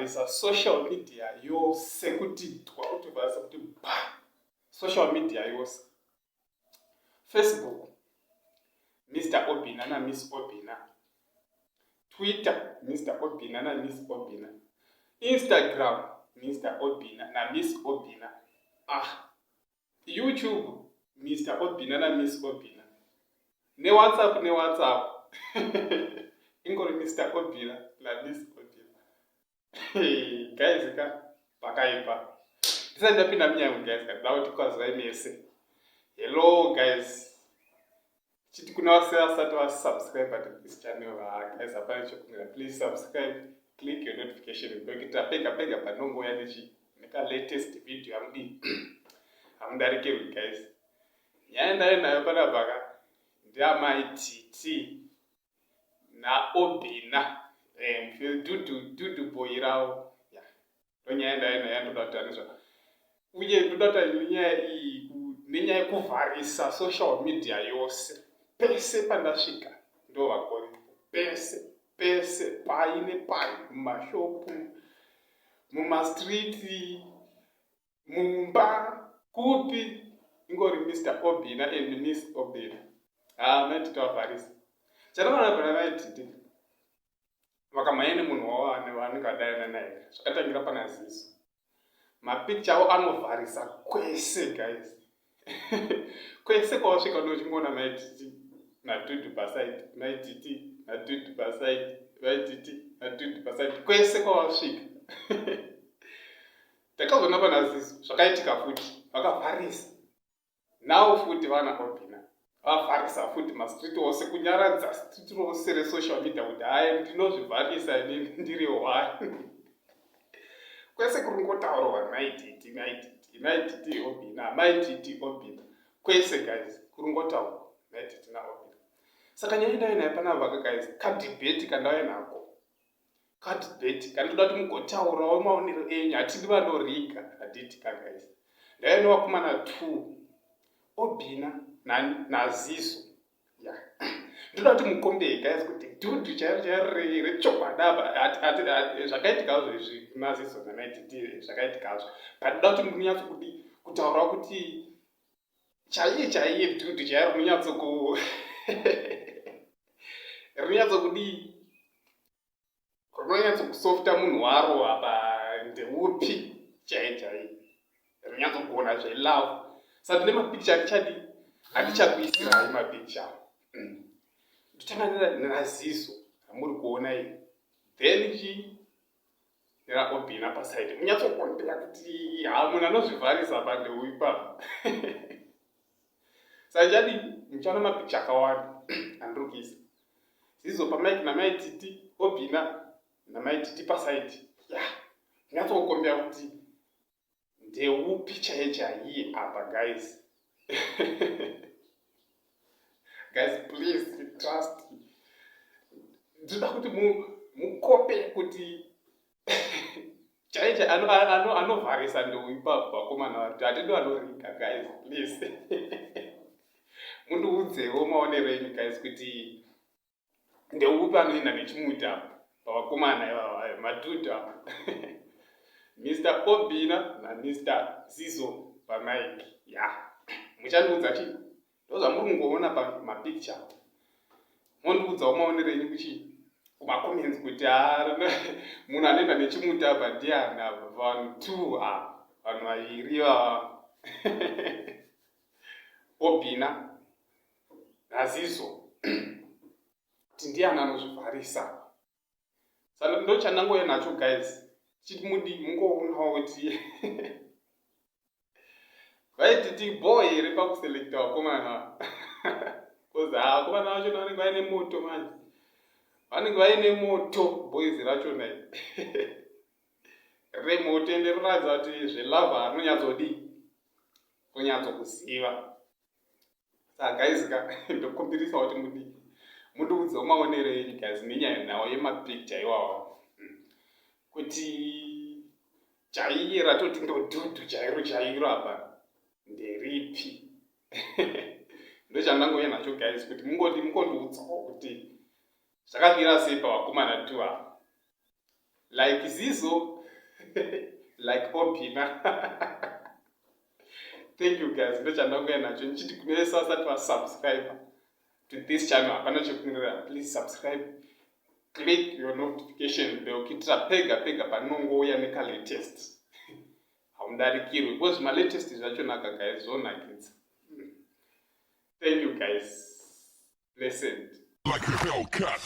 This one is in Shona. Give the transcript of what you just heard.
vharisa social media yose kuti twakutovharisa kuti social media yose. Facebook Mr. Obina na Miss Obina, Twitter Mr. Obina na Miss Obina, Instagram Mr. Obina na Miss Obina, YouTube Mr. Obina na Miss Obina, ne WhatsApp ingori Mr. Obina na Miss Obina. Hey guys, pakaipa ndisandapinda munyangu guys, dauti kwazai mese. Hello guys, chiti kuna wasati wasubscribe to this channel guys, apana chokumira, please subscribe, click your notification bell kita pega panongo ya neka latest video amudarike guys. Yaenda nayo pana baka ndama ITT na Obina dudu boyirao ya tonyaenda nayo ndotanisha uye ndota ninya yekuvharisa social media yose pese pandasvika ndo vakoni pese paine mumashopu, mumastriti, mumba, kupi ingori Mr. Obina and Miss Obina. Maiti tavharisa chatavana pana vaititi vakamaine munhu wawane vaanengadayana naye zvakatangira pana ziso. Mapicture avo anovharisa kwese guys. Kwese kwawasvika ndochingona maititi nadudu paside, maititi nadudu paside, maititi nadudu paside, kwese kwawasvika. Takazona pana ziso zvakaitika futi vakavharisa. Nawo futi vana Obina vavharisa futi mastreet ose kunyaradza street rose resocial media kuti hai ndinozvivharisa inini ndiri one. Kwese kurungotaurwa maititi Obina, maititi Obina, kwese guys kurungotaurwa maititi na Obina. Saka nyaenda ina pana vaka guys, kadebate kandawe nako, kadebate kandoda kuti mugotaurawo maonero enyu, hatindi vanorika haditi ka guys. Ndaenda wakumana 2 Obina na Ziso ya ndoda kuti mukombe guys kuti dudu chairi rechokwadi zvakaitikazvo izvi kuna Ziso namaititi zvakaitikazvo, but ndoda kuti munyatso kutaura kuti chaiye dudu chairi munyatso rinonyatso kusofta munhu waro apa ndeupi chaiye rinyatso kuona zvelove. Saka ndine mapicture hatichakuisirai mapicture. Ndotanga naZiso amuri kuona iyi, then nera Obina paside munyatsokombera kuti munhu anozvivharisa pandeuyu papa. Saka chadi muchaona mapicture akawanda andiri kuisa. Ziso pamaiki namaititi, Obina namaititi paside. Munyatsokombera kuti ndeupi chaiye apa guys. Guys please trust. Ndoda kuti mukope kuti chaiye anovharisa ndeuyu papa vakomana vari, hatindo anorika guys please. Mundiudzewo maonero enyu guys kuti ndeupi anoenda nechimuta pavakomana ivava madhudha apa. Mr. Obina na Mr. Ziso pamaiki. Muchandiudza chii? Ndozvamuri kungoona pamapicture. Mondiudzawo maonero enyu kumacomments kuti munhu anoenda nechimuta apa ndiani apa, vanhu 2 vanhu vaviri vava. Obina naZiso kuti ndiani anozvivharisa. Saka ndochandangouya nacho guys. Chiti mungoonawo kuti vaititi boy here pakuselekta vakomana. Because vakomana vacho vanenge vaine moto manje. Vanenge vaine moto boys rachona remoto ende rinoratidza kuti zvelava rinonyatsodii, kunyatsokuziva. Saka guys ndokumbirisa kuti mundiudzewo maonero enyu guys nenyaya nawo yemapicture iwawo. Kuti chaiye ratoti ndodudu chairo apa nderipi. Ndochandangouya nacho guys kuti mukondiudzawo kuti zvakadira sei pavakomana 2 ava. like Zizo, like Obina. Thank you guys. Subscribe to this channel. Please subscribe. Click your notification bell. Kitra pega panongo ya nika latest. Haundarikirwi because my latest is actually guys zona kids. Thank you guys. Blessed. Like a Hellcat.